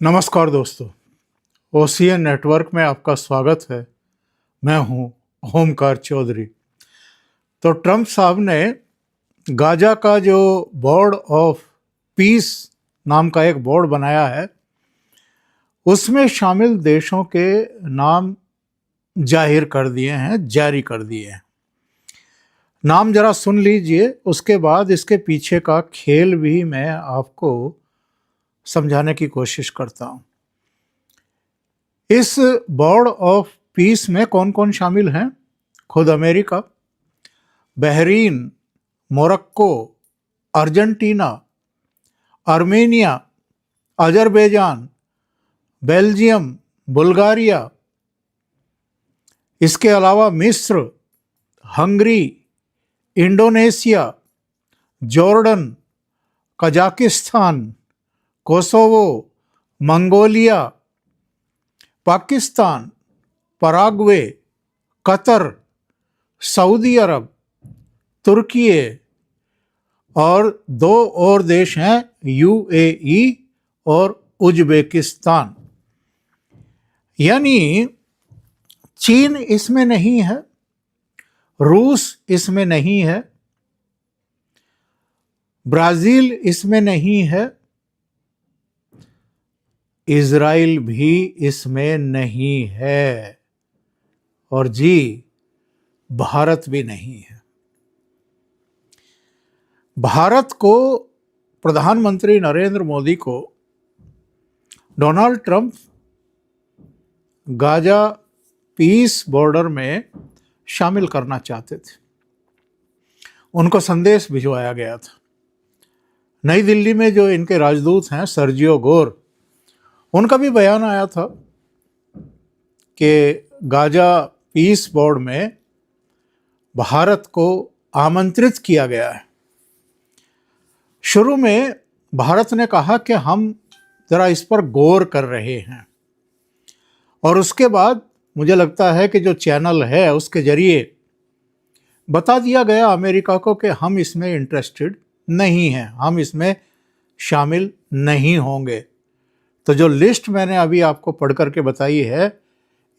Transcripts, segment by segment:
नमस्कार दोस्तों, OCN network में आपका स्वागत है। मैं हूं ओमकार चौधरी। तो ट्रंप साहब ने गाजा का जो बोर्ड ऑफ पीस नाम का एक बोर्ड बनाया है, उसमें शामिल देशों के नाम जारी कर दिए हैं। नाम जरा सुन लीजिए, उसके बाद इसके पीछे का खेल भी मैं आपको समझाने की कोशिश करता हूं। इस बोर्ड ऑफ पीस में कौन कौन शामिल हैं? खुद America, Bahrain, Morocco, Argentina, Armenia, Azerbaijan, Belgium, Bulgaria, इसके अलावा मिस्र, Hungary, Indonesia, Jordan, Kazakhstan, Kosovo, Mongolia, Pakistan, Paraguay, Qatar, Saudi Arab, तुर्की और दो और देश हैं, यूएई और उज्बेकिस्तान। यानी चीन इसमें नहीं है, रूस इसमें नहीं है, ब्राजील इसमें नहीं है, इजराइल भी इसमें नहीं है, और भारत भी नहीं है। भारत को, प्रधानमंत्री नरेंद्र मोदी को Donald Trump Gaza peace border में शामिल करना चाहते थे। उनको संदेश भिजवाया गया था। नई दिल्ली में जो इनके राजदूत हैं सर्जियो गोर, उनका भी बयान आया था कि गाजा पीस बोर्ड में भारत को आमंत्रित किया गया है। शुरू में भारत ने कहा कि हम जरा इस पर गौर कर रहे हैं, और उसके बाद मुझे लगता है कि जो चैनल है उसके जरिए बता दिया गया अमेरिका को कि हम इसमें इंटरेस्टेड नहीं हैं, हम इसमें शामिल नहीं होंगे। तो जो लिस्ट मैंने अभी आपको पढ़ करके बताई है,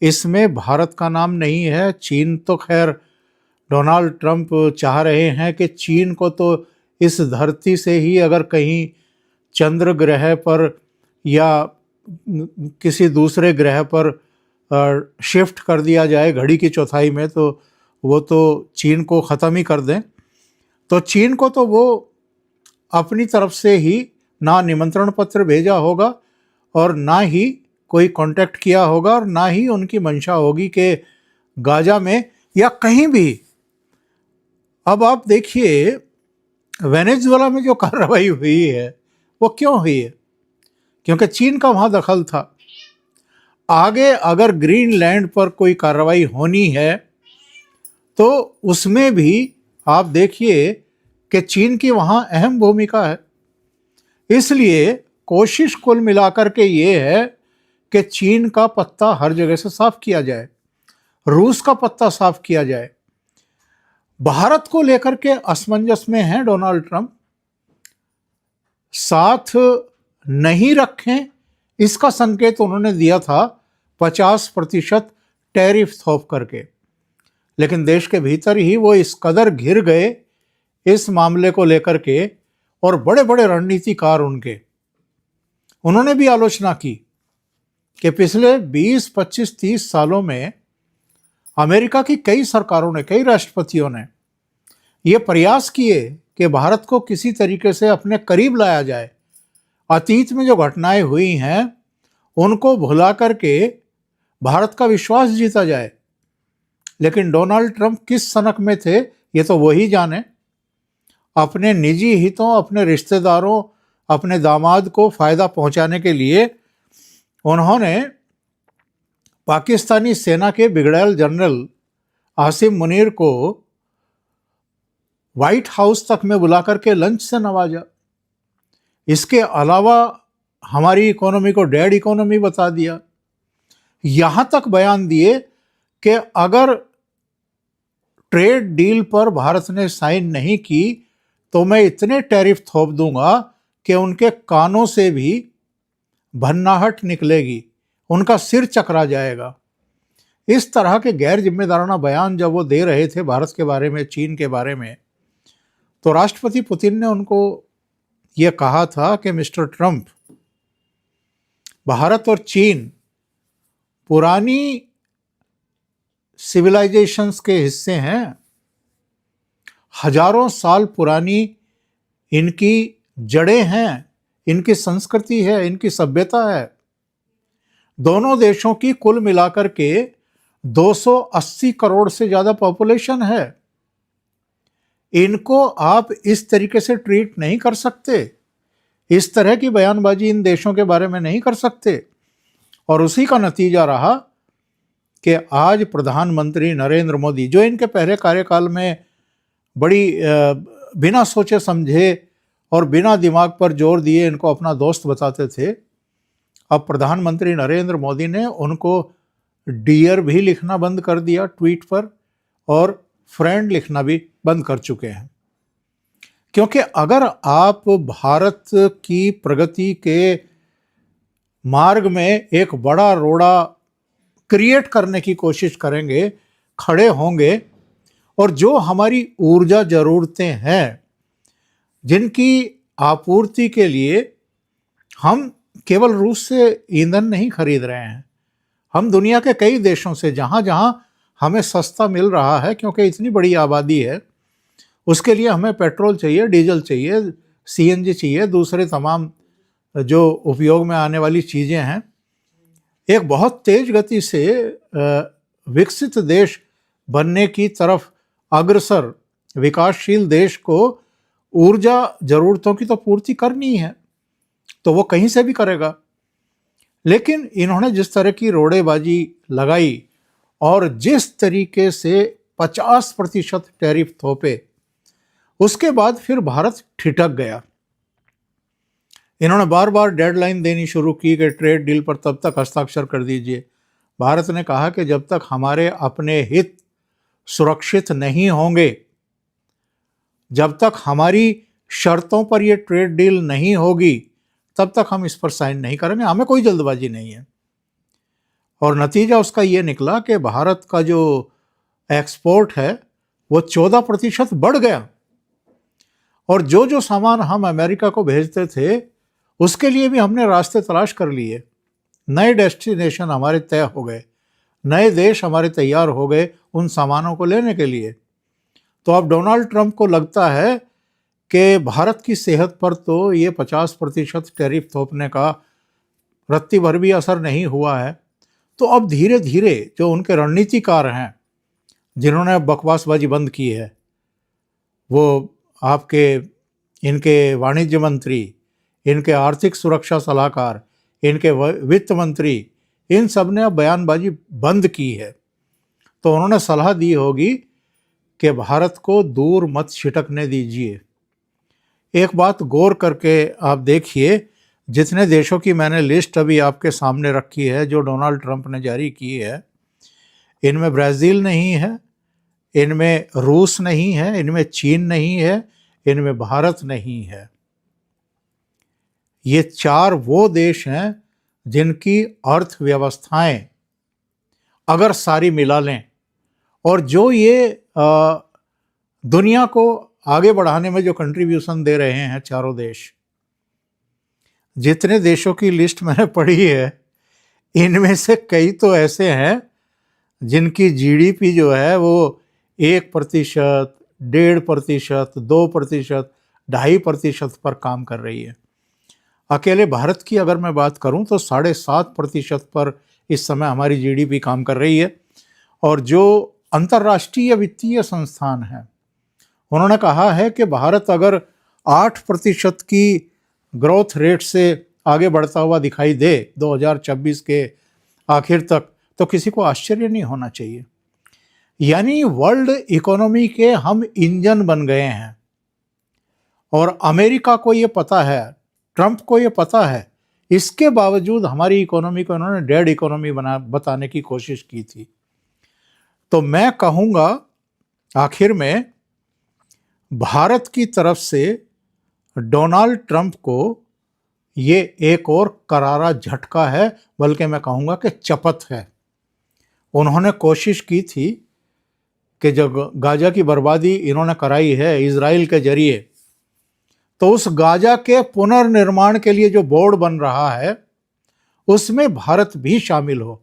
इसमें भारत का नाम नहीं है। चीन तो खैर डोनाल्ड ट्रंप चाह रहे हैं कि चीन को तो इस धरती से ही अगर कहीं चंद्र ग्रह पर या किसी दूसरे ग्रह पर शिफ्ट कर दिया जाए घड़ी की चौथाई में, तो वो तो चीन को ख़त्म ही कर दें। तो चीन को तो वो अपनी तरफ से ही ना निमंत्रण पत्र भेजा होगा और ना ही कोई कांटेक्ट किया होगा, और ना ही उनकी मंशा होगी कि गाजा में या कहीं भी। अब आप देखिए, वेनेजुएला में जो कार्रवाई हुई है वो क्यों हुई है? क्योंकि चीन का वहाँ दखल था। आगे अगर ग्रीनलैंड पर कोई कार्रवाई होनी है तो उसमें भी आप देखिए कि चीन की वहाँ अहम भूमिका है। इसलिए कोशिश कुल मिलाकर के ये है कि चीन का पत्ता हर जगह से साफ किया जाए, रूस का पत्ता साफ किया जाए। भारत को लेकर के असमंजस में हैं डोनाल्ड ट्रंप, साथ नहीं रखें इसका संकेत उन्होंने दिया था 50% टैरिफ थोप करके, लेकिन देश के भीतर ही वो इस कदर घिर गए इस मामले को लेकर के, और बड़े बड़े रणनीतिकार उन्होंने भी आलोचना की कि पिछले 20, 25, 30 सालों में अमेरिका की कई सरकारों ने, कई राष्ट्रपतियों ने ये प्रयास किए कि भारत को किसी तरीके से अपने करीब लाया जाए। अतीत में जो घटनाएं हुई हैं उनको भुला करके भारत का विश्वास जीता जाए। लेकिन डोनाल्ड ट्रंप किस सनक में थे ये तो वही जाने। अपने निजी हितों, अपने रिश्तेदारों, अपने दामाद को फायदा पहुंचाने के लिए उन्होंने पाकिस्तानी सेना के ब्रिगेडियर जनरल आसिम मुनीर को व्हाइट हाउस तक में बुलाकर के लंच से नवाजा। इसके अलावा हमारी इकोनॉमी को डेड इकोनॉमी बता दिया। यहां तक बयान दिए कि अगर ट्रेड डील पर भारत ने साइन नहीं की तो मैं इतने टैरिफ थोप दूंगा कि उनके कानों से भी भन्नाहट निकलेगी, उनका सिर चकरा जाएगा। इस तरह के गैर जिम्मेदाराना बयान जब वो दे रहे थे भारत के बारे में, चीन के बारे में, तो राष्ट्रपति पुतिन ने उनको ये कहा था कि मिस्टर ट्रंप, भारत और चीन पुरानी सिविलाइजेशंस के हिस्से हैं, हजारों साल पुरानी इनकी जड़ें हैं, इनकी संस्कृति है, इनकी सभ्यता है। दोनों देशों की कुल मिलाकर के 280 करोड़ से ज़्यादा पॉपुलेशन है। इनको आप इस तरीके से ट्रीट नहीं कर सकते, इस तरह की बयानबाजी इन देशों के बारे में नहीं कर सकते। और उसी का नतीजा रहा कि आज प्रधानमंत्री नरेंद्र मोदी, जो इनके पहले कार्यकाल में बड़ी बिना सोचे समझे और बिना दिमाग पर जोर दिए इनको अपना दोस्त बताते थे, अब प्रधानमंत्री नरेंद्र मोदी ने उनको डियर भी लिखना बंद कर दिया ट्वीट पर, और फ्रेंड लिखना भी बंद कर चुके हैं। क्योंकि अगर आप भारत की प्रगति के मार्ग में एक बड़ा रोड़ा क्रिएट करने की कोशिश करेंगे, खड़े होंगे, और जो हमारी ऊर्जा ज़रूरतें हैं, जिनकी आपूर्ति के लिए हम केवल रूस से ईंधन नहीं खरीद रहे हैं, हम दुनिया के कई देशों से जहाँ जहाँ हमें सस्ता मिल रहा है, क्योंकि इतनी बड़ी आबादी है, उसके लिए हमें पेट्रोल चाहिए, डीजल चाहिए, सीएनजी चाहिए, दूसरे तमाम जो उपयोग में आने वाली चीज़ें हैं। एक बहुत तेज गति से विकसित देश बनने की तरफ अग्रसर विकासशील देश को ऊर्जा ज़रूरतों की तो पूर्ति करनी है, तो वो कहीं से भी करेगा। लेकिन इन्होंने जिस तरह की रोड़ेबाजी लगाई और जिस तरीके से 50% टैरिफ थोपे, उसके बाद फिर भारत ठिठक गया। इन्होंने बार बार डेडलाइन देनी शुरू की कि ट्रेड डील पर तब तक हस्ताक्षर कर दीजिए। भारत ने कहा कि जब तक हमारे अपने हित सुरक्षित नहीं होंगे, जब तक हमारी शर्तों पर यह ट्रेड डील नहीं होगी, तब तक हम इस पर साइन नहीं करेंगे, हमें कोई जल्दबाजी नहीं है। और नतीजा उसका ये निकला कि भारत का जो एक्सपोर्ट है वो 14% बढ़ गया, और जो जो सामान हम अमेरिका को भेजते थे उसके लिए भी हमने रास्ते तलाश कर लिए। नए डेस्टिनेशन हमारे तय हो गए, नए देश हमारे तैयार हो गए उन सामानों को लेने के लिए। तो अब डोनाल्ड ट्रंप को लगता है कि भारत की सेहत पर तो ये 50% टैरिफ थोपने का रत्ती भर भी असर नहीं हुआ है। तो अब धीरे धीरे जो उनके रणनीतिकार हैं, जिन्होंने बकवासबाजी बंद की है, वो आपके इनके वाणिज्य मंत्री, इनके आर्थिक सुरक्षा सलाहकार, इनके वित्त मंत्री, इन सब ने अब बयानबाजी बंद की है। तो उन्होंने सलाह दी होगी कि भारत को दूर मत छिटकने दीजिए। एक बात गौर करके आप देखिए, जितने देशों की मैंने लिस्ट अभी आपके सामने रखी है जो डोनाल्ड ट्रंप ने जारी की है, इनमें ब्राज़ील नहीं है, इनमें रूस नहीं है, इनमें चीन नहीं है, इनमें भारत नहीं है। ये 4 वो देश हैं जिनकी अर्थव्यवस्थाएं अगर सारी मिला लें, और जो ये दुनिया को आगे बढ़ाने में जो कंट्रीब्यूशन दे रहे हैं, चारों देश, जितने देशों की लिस्ट मैंने पढ़ी है, इनमें से कई तो ऐसे हैं जिनकी जीडीपी जो है वो 1%, 1.5%, 2%, 2.5% पर काम कर रही है। अकेले भारत की अगर मैं बात करूं तो 7.5% पर इस समय हमारी जीडीपी काम कर रही है। और जो अंतर्राष्ट्रीय वित्तीय संस्थान हैं, उन्होंने कहा है कि भारत अगर 8% की ग्रोथ रेट से आगे बढ़ता हुआ दिखाई दे 2026 के आखिर तक, तो किसी को आश्चर्य नहीं होना चाहिए। यानी वर्ल्ड इकोनॉमी के हम इंजन बन गए हैं, और अमेरिका को ये पता है, ट्रंप को ये पता है, इसके बावजूद हमारी इकोनॉमी को इन्होंने डेड इकोनॉमी बताने की कोशिश की थी। तो मैं कहूँगा आखिर में भारत की तरफ से डोनाल्ड ट्रंप को ये एक और करारा झटका है, बल्कि मैं कहूँगा कि चपत है। उन्होंने कोशिश की थी कि जो गाजा की बर्बादी इन्होंने कराई है इजराइल के जरिए, तो उस गाजा के पुनर्निर्माण के लिए जो बोर्ड बन रहा है उसमें भारत भी शामिल हो।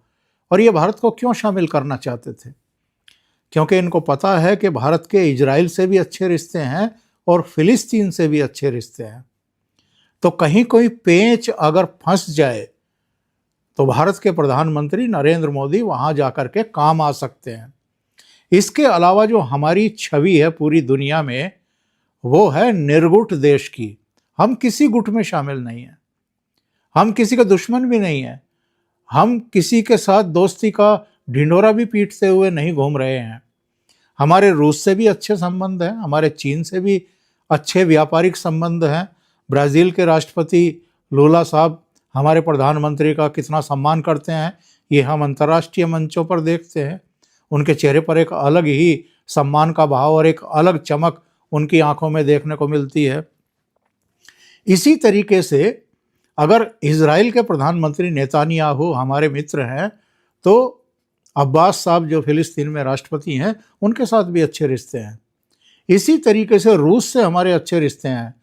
और ये भारत को क्यों शामिल करना चाहते थे? क्योंकि इनको पता है कि भारत के इजराइल से भी अच्छे रिश्ते हैं और फिलिस्तीन से भी अच्छे रिश्ते हैं। तो कहीं कोई पेंच अगर फंस जाए तो भारत के प्रधानमंत्री नरेंद्र मोदी वहां जाकर के काम आ सकते हैं। इसके अलावा जो हमारी छवि है पूरी दुनिया में, वो है निर्गुट देश की। हम किसी गुट में शामिल नहीं हैं, हम किसी के दुश्मन भी नहीं हैं, हम किसी के साथ दोस्ती का ढिंढोरा भी पीटते हुए नहीं घूम रहे हैं। हमारे रूस से भी अच्छे संबंध हैं, हमारे चीन से भी अच्छे व्यापारिक संबंध हैं। ब्राज़ील के राष्ट्रपति लूला साहब हमारे प्रधानमंत्री का कितना सम्मान करते हैं, ये हम अंतर्राष्ट्रीय मंचों पर देखते हैं। उनके चेहरे पर एक अलग ही सम्मान का भाव और एक अलग चमक उनकी आंखों में देखने को मिलती है। इसी तरीके से अगर इजराइल के प्रधानमंत्री नेतान्याहू हमारे मित्र हैं, तो अब्बास साहब जो फिलिस्तीन में राष्ट्रपति हैं, उनके साथ भी अच्छे रिश्ते हैं। इसी तरीके से रूस से हमारे अच्छे रिश्ते हैं।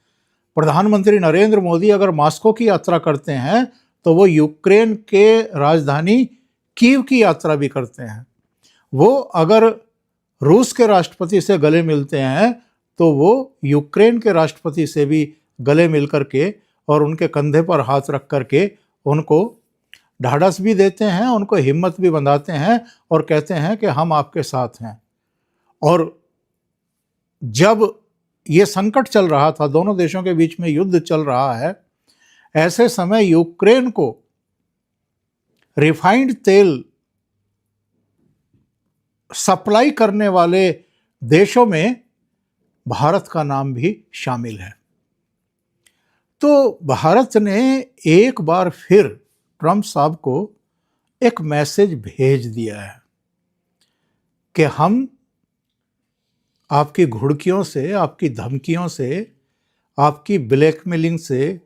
प्रधानमंत्री नरेंद्र मोदी अगर मॉस्को की यात्रा करते हैं तो वो यूक्रेन के राजधानी कीव की यात्रा भी करते हैं। वो अगर रूस के राष्ट्रपति से गले मिलते हैं तो वो यूक्रेन के राष्ट्रपति से भी गले मिल करके और उनके कंधे पर हाथ रख करके उनको ढाढ़स भी देते हैं, उनको हिम्मत भी बंधाते हैं और कहते हैं कि हम आपके साथ हैं। और जब ये संकट चल रहा था, दोनों देशों के बीच में युद्ध चल रहा है, ऐसे समय यूक्रेन को रिफाइंड तेल सप्लाई करने वाले देशों में भारत का नाम भी शामिल है। तो भारत ने एक बार फिर ट्रंप साहब को एक मैसेज भेज दिया है कि हम आपकी घुड़कियों से, आपकी धमकियों से, आपकी ब्लैकमेलिंग से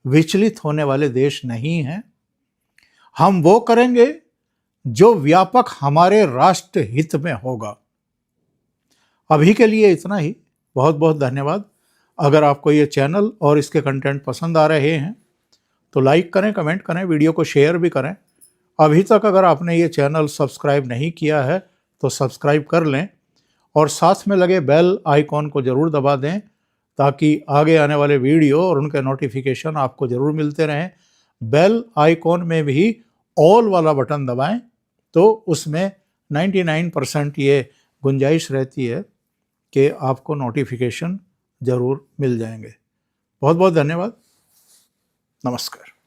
विचलित होने वाले देश नहीं हैं। हम वो करेंगे जो व्यापक हमारे राष्ट्र हित में होगा। अभी के लिए इतना ही। बहुत बहुत धन्यवाद। अगर आपको ये चैनल और इसके कंटेंट पसंद आ रहे हैं तो लाइक करें, कमेंट करें, वीडियो को शेयर भी करें। अभी तक अगर आपने ये चैनल सब्सक्राइब नहीं किया है तो सब्सक्राइब कर लें और साथ में लगे बेल आइकॉन को ज़रूर दबा दें ताकि आगे आने वाले वीडियो और उनके नोटिफिकेशन आपको ज़रूर मिलते रहें। बेल आइकॉन में भी ऑल वाला बटन दबाएं तो उसमें 99% ये गुंजाइश रहती है कि आपको नोटिफिकेशन ज़रूर मिल जाएंगे। बहुत बहुत धन्यवाद। नमस्कार।